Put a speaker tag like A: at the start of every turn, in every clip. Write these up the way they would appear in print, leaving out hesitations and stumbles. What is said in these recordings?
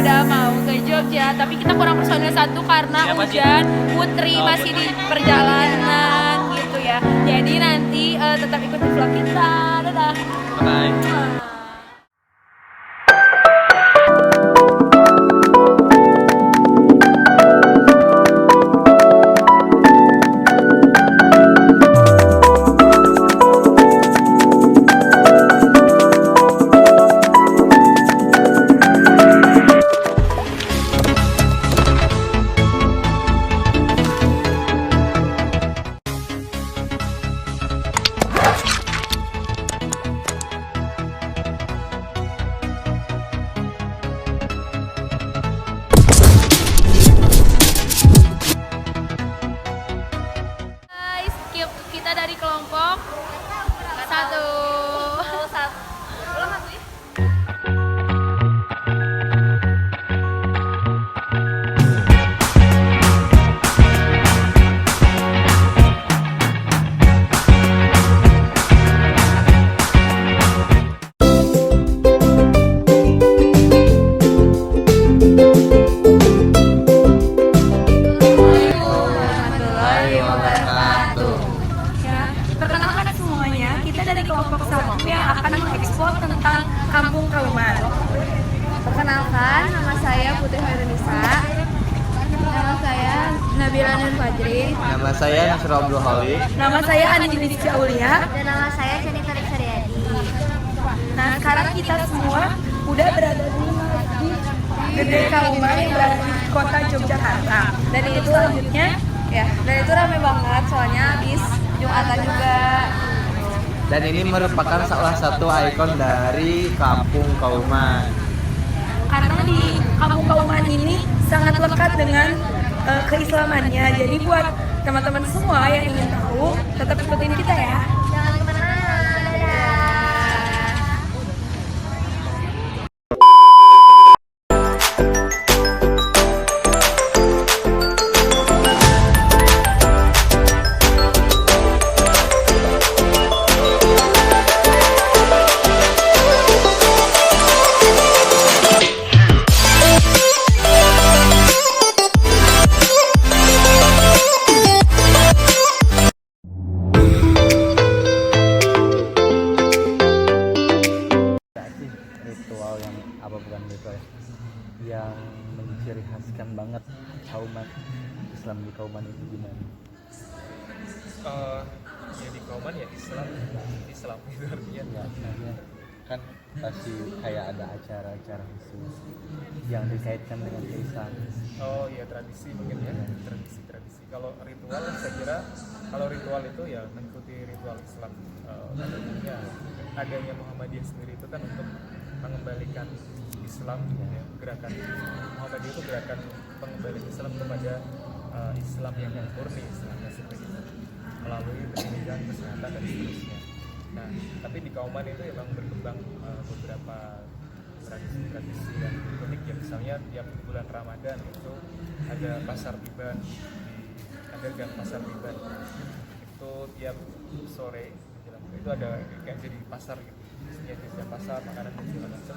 A: udah mau ke Jogja, tapi kita kurang personil satu karena hujan. Putri masih di perjalanan gitu ya. Jadi nanti tetap ikuti vlog kita. Dadah.
B: Bye.
A: Guys, kita dari kelompok satu. Ulang satu ya? Perkenalkan semuanya, kita dari kelompok satu yang akan mengeksplor tentang Kampung Kauman.
C: Perkenalkan, nama saya Putri Hairunisa. Nama saya Nabila Nur Fajri.
B: Nama saya Nasrul Abdul Halik.
A: Nama saya Aninis Aulia.
C: Dan nama saya Janita Riksariadi.
A: Nah, sekarang kita semua udah berada di Masjid Gede Kauman yang berada di kota Yogyakarta. Dan itu lanjutnya,
C: Dan itu ramai banget soalnya habis Jumatan juga.
B: Dan ini merupakan salah satu ikon dari Kampung Kauman.
A: karena di Kampung Kauman ini sangat lekat dengan keislamannya. Jadi buat teman-teman semua yang ingin tahu, tetap ikutin kita ya.
C: Jangan kemana-mana. Dadah.
B: Ritual yang apa bukan ritual yang menciri khaskan banget Kauman, Islam di Kauman itu gimana?
D: Ya di Kauman ya Islam itu artinya.
B: Ya, maksudnya kan pasti kayak ada acara-acara khusus yang dikaitkan dengan keislaman.
D: Oh iya, tradisi mungkin ya, tradisi. Kalau ritual saya kira kalau ritual itu ya mengikuti ritual Islam. Pada umumnya adanya Muhammadiyah sendiri itu kan untuk mengembalikan Islam, ya, gerakan Muhammadiyah itu gerakan pengembalian Islam kepada Islam yang murni, Islam yang seperti itu, melalui pendidikan, kesehatan dan seterusnya. Nah, tapi di Kauman itu memang berkembang beberapa tradisi yang unik ya. Misalnya tiap bulan Ramadan itu ada pasar tiban, ada gang pasar tiban itu tiap sore itu ada kayak jadi pasar gitu, isinya jajan pasar, makanan dan segala macam.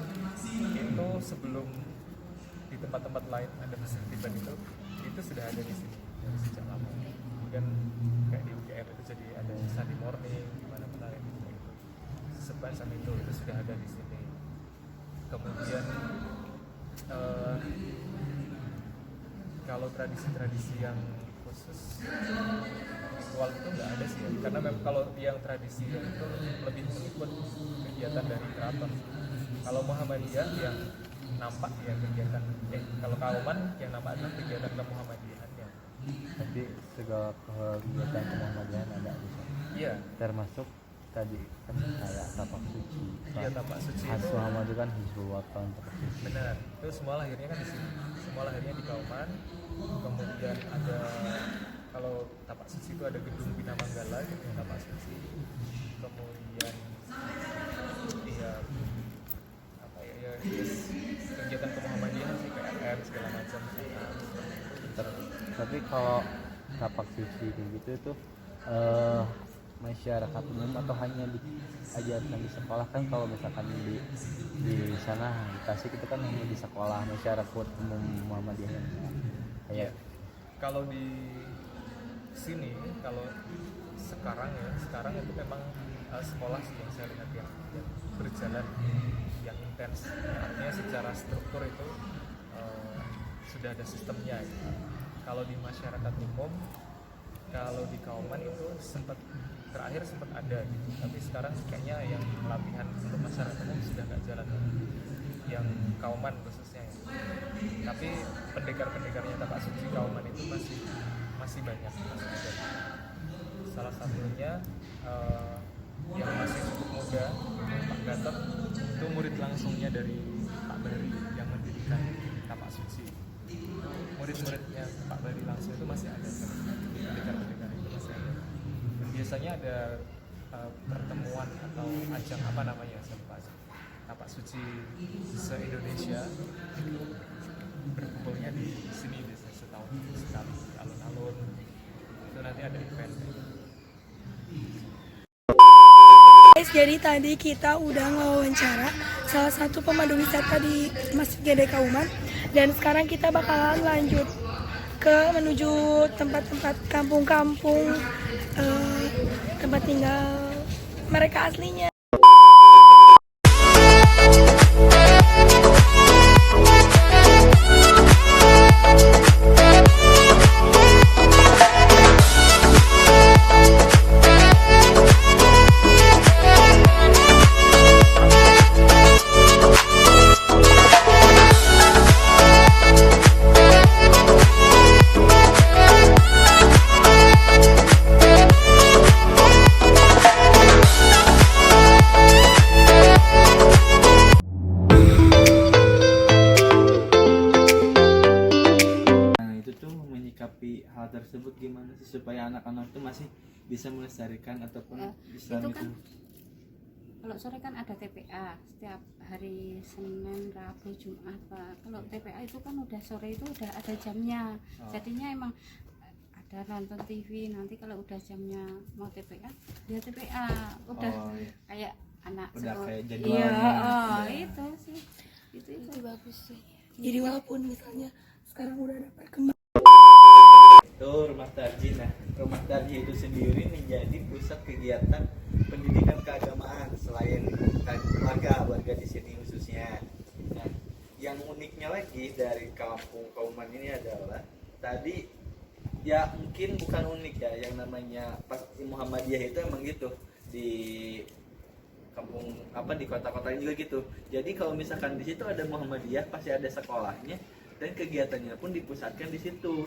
D: Itu sebelum di tempat-tempat lain ada pasar tiban itu sudah ada di sini dari sejak lama. Kemudian kayak di UGM itu jadi ada Sunday morning di mana-mana gitu. Semacam itu sudah ada di sini. Kemudian kalau tradisi-tradisi yang khusus ritual itu nggak ada sih ya, karena memang kalau yang tradisi itu lebih mengikut kegiatan dari keraton. Kalau Muhammadiyah yang nampak ya kegiatan kalau Kauman yang nampak adalah kegiatan kemuhammadiyahannya.
B: Tapi segala kegiatan kemuhammadiyahan ada di sana.
D: Iya,
B: Termasuk tadi kan kayak tapak suci.
D: iya tapak suci
B: Khas
D: itu
B: Muhammad itu kan Hizbul Watan tapak suci.
D: benar. Itu semua lahirnya kan di sini. Semua lahirnya di Kauman. Kemudian ada kalau tapak suci itu ada gedung Bina Manggala gitu ya, tapak suci. Kemudian iya apa ya kegiatan kemuhammadiyahan sih PLN segala macam.
B: Tapi kalau tapak suci kayak gitu itu masyarakat umum atau hanya diajarkan di sekolah? Kan kalau misalkan di sana di Tasik itu kan hanya di sekolah masyarakat umum Muhammadiyah kayak
D: Kalau di sini, kalau sekarang itu memang sekolah sih yang saya lihat yang berjalan yang intens, artinya secara struktur itu sudah ada sistemnya gitu. Kalau di masyarakat umum, kalau di Kauman itu terakhir sempat ada gitu, tapi sekarang kayaknya yang pelatihan untuk masyarakat umum sudah nggak jalan, yang Kauman khususnya ya. Tapi pendekar-pendekarnya tapak suci Kauman itu masih banyak, masih ada. Salah satunya yang masih cukup muda, Pak Gatot, itu murid langsungnya dari Pak Bari yang mendirikan tapak suci. Murid-muridnya Pak Bari langsung itu masih ada, pendekar-pendekar itu masih ada. Dan biasanya ada pertemuan atau ajang apa namanya, saya lupa, tapak suci se-Indonesia itu berkumpulnya di sini biasanya setahun sekali di alun-alun. Itu nanti ada event.
E: Guys, jadi tadi kita udah ngewawancara salah satu pemandu wisata di Masjid Gede Kauman, dan sekarang kita bakalan lanjut ke menuju tempat-tempat kampung-kampung tempat tinggal mereka aslinya.
B: hal tersebut gimana sih supaya anak-anak itu masih bisa melestarikan ataupun Islam
F: itu kan kalau sore kan ada TPA setiap hari Senin, Rabu, Jumat Pak. Kalau TPA itu kan udah sore itu udah ada jamnya. Jadinya emang ada nonton TV, nanti kalau udah jamnya mau TPA dia TPA udah kayak anak
B: udah
F: sekolah.
B: kayak jadwalnya.
F: Itu sih itu
E: Bagus sih. Jadi walaupun misalnya sekarang udah ada perkembangan
B: Itu Rumah Tarji. Nah, Rumah Tarji itu sendiri menjadi pusat kegiatan pendidikan keagamaan selain warga di sini khususnya. Nah, yang uniknya lagi dari kampung Kauman ini adalah tadi ya mungkin bukan unik ya, yang namanya pasti Muhammadiyah itu emang gitu di kampung di kota-kota juga gitu. Jadi kalau misalkan di situ ada Muhammadiyah pasti ada sekolahnya dan kegiatannya pun dipusatkan di situ.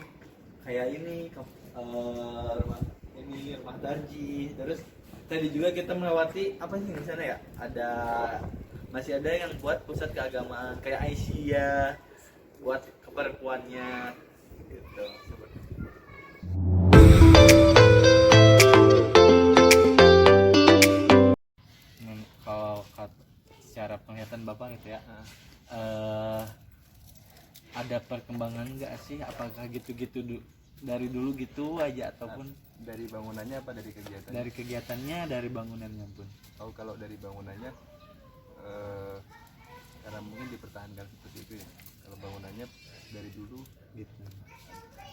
B: Kayak ini rumah Tarji. Terus tadi juga kita melewati apa sih di sana ya? Masih ada yang buat pusat keagamaan kayak Aisyah buat keperempuannya gitu. Kalau secara penglihatan Bapak gitu ya, ada perkembangan nggak sih? Apakah gitu-gitu dari dulu gitu aja ataupun
G: dari bangunannya apa dari kegiatan?
B: dari kegiatannya, dari bangunannya pun?
G: Oh, kalau dari bangunannya karena mungkin dipertahankan seperti itu ya. Kalau bangunannya dari dulu
B: Gitu.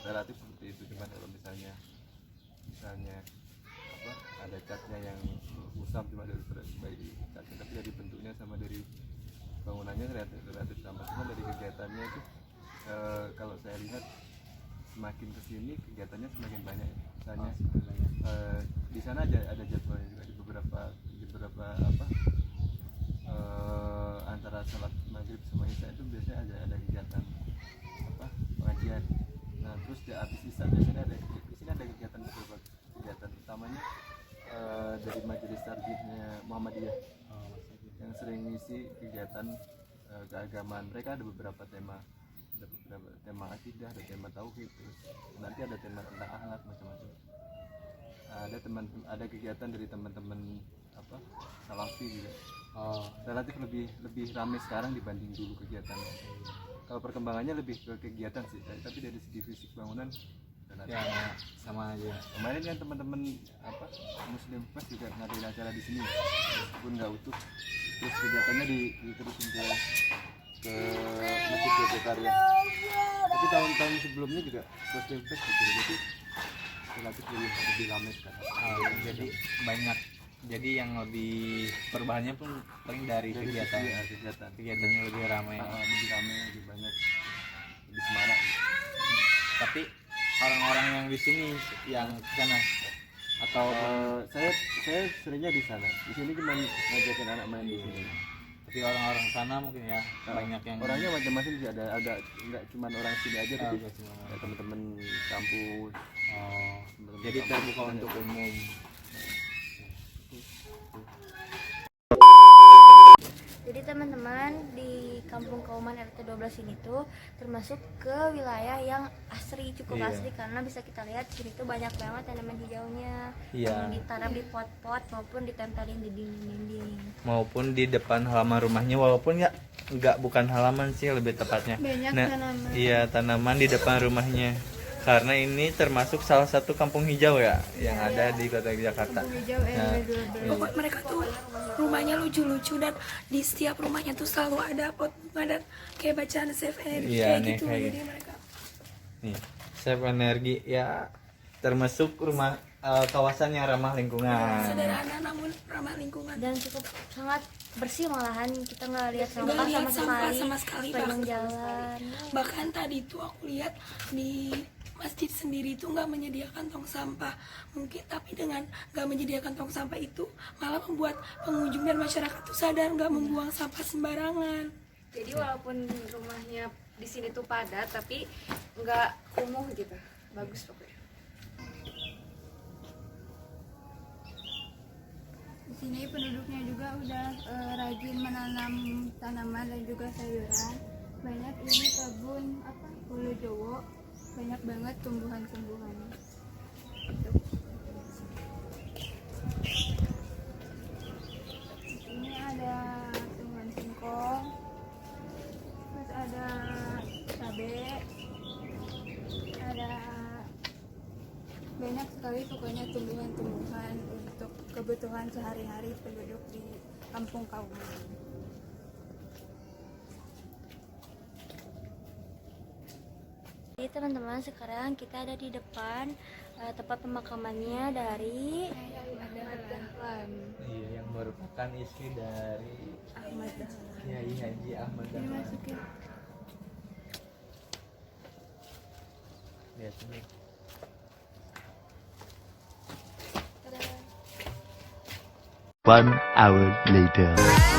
G: relatif seperti itu, cuman kalau misalnya apa ada catnya yang usam cuma dari catnya, tapi dari bentuknya sama dari bangunannya relatif sama, cuma dari kegiatannya itu kalau saya lihat semakin kesini kegiatannya semakin banyak. Misalnya di sana ada jadwalnya juga di beberapa antara salat maghrib sama isya itu biasanya ada kegiatan pengajian. Nah terus di habis isya biasanya di sini ada kegiatan beberapa kegiatan, utamanya dari majelis tarjihnya Muhammadiyah yang sering ngisi kegiatan keagamaan. Mereka ada beberapa tema akidah, ada tema tauhid, terus nanti ada tema tentang akhlak macam-macam. Ada kegiatan dari teman-teman salafi juga. Relatif lebih ramai sekarang dibanding dulu kegiatannya. Kalau perkembangannya lebih ke kegiatan sih, tapi dari segi fisik bangunan dan
B: Ya sama aja.
G: kemarin kan teman-teman apa Muslim Fest juga ngadain acara di sini meskipun nggak utuh, terus kegiatannya diterusin ke Masjid Jagakarya. Tapi tahun-tahun sebelumnya juga Muslim Fest gitu, jadi relatif lebih ramai sekarang.
B: Jadi banyak. Jadi yang lebih perubahannya pun paling dari kegiatan. Kegiatannya lebih ramai.
G: Lebih ramai, lebih banyak, lebih semarak.
B: Tapi orang-orang yang di sini yang ke sana atau
G: Saya seringnya di sana. Di sini cuma ngajakin anak main di sini.
B: tapi orang-orang sana mungkin ya banyak yang
G: Orangnya macam-macam sih, ada nggak cuma orang sini aja, tapi
B: nggak cuma orang.
G: ada teman-teman kampus.
B: Oh,
G: teman-teman
B: jadi
G: kampus
B: terbuka
G: ada.
B: untuk umum.
C: Jadi teman-teman di Kampung Kauman RT 12 ini tuh termasuk ke wilayah yang asri, cukup
B: Iya.
C: asri karena bisa kita lihat di sini tuh banyak banget tanaman hijaunya
B: Iya.
C: yang ditanam di pot-pot maupun ditempelin di dinding-dinding.
B: Maupun di depan halaman rumahnya, walaupun ya bukan halaman sih lebih tepatnya.
C: Banyak tanaman.
B: Iya, tanaman di depan rumahnya. Karena ini termasuk salah satu kampung hijau ya yang ada di kota Jakarta.
C: Hijau
B: Nah,
E: Pokok mereka tuh rumahnya lucu-lucu dan di setiap rumahnya tuh selalu ada pot bunga dan kayak bacaan save energi
B: Iya,
E: kayak
B: nih,
E: gitu.
B: kayak
E: Jadi
B: gitu.
E: mereka
B: nih, save energi ya termasuk rumah kawasan yang ramah lingkungan.
E: sederhana namun ramah lingkungan.
C: Dan cukup sangat bersih, malahan kita nggak lihat
E: Nggak
C: sampah
E: lihat sampah
C: sama
E: sama
C: sekali
E: sekali,
C: sepanjang
E: bahkan.
C: jalan.
E: Bahkan tadi tuh aku lihat di masjid sendiri itu nggak menyediakan tong sampah mungkin, tapi dengan nggak menyediakan tong sampah itu malah membuat pengunjung dan masyarakat tuh sadar nggak membuang sampah sembarangan.
H: Jadi walaupun rumahnya di sini tuh padat tapi nggak kumuh gitu, bagus pokoknya.
F: Di sini penduduknya juga udah rajin menanam tanaman dan juga sayuran. Banyak ini kebun Pulau Jowo, banyak banget tumbuhan-tumbuhan. Ini ada tumbuhan singkong, terus ada cabai, ada banyak sekali pokoknya tumbuhan-tumbuhan untuk kebutuhan sehari-hari penduduk di Kampung Kauman.
C: Jadi teman-teman, sekarang kita ada di depan tempat pemakamannya dari
F: Ahmad Dahlan.
B: Iya, yang merupakan istri dari
F: Ahmad Dahlan.
B: Kiai Haji Ahmad
F: Ini
B: Dahlan.
F: masukin.
B: Lihat ini.
I: One hour later.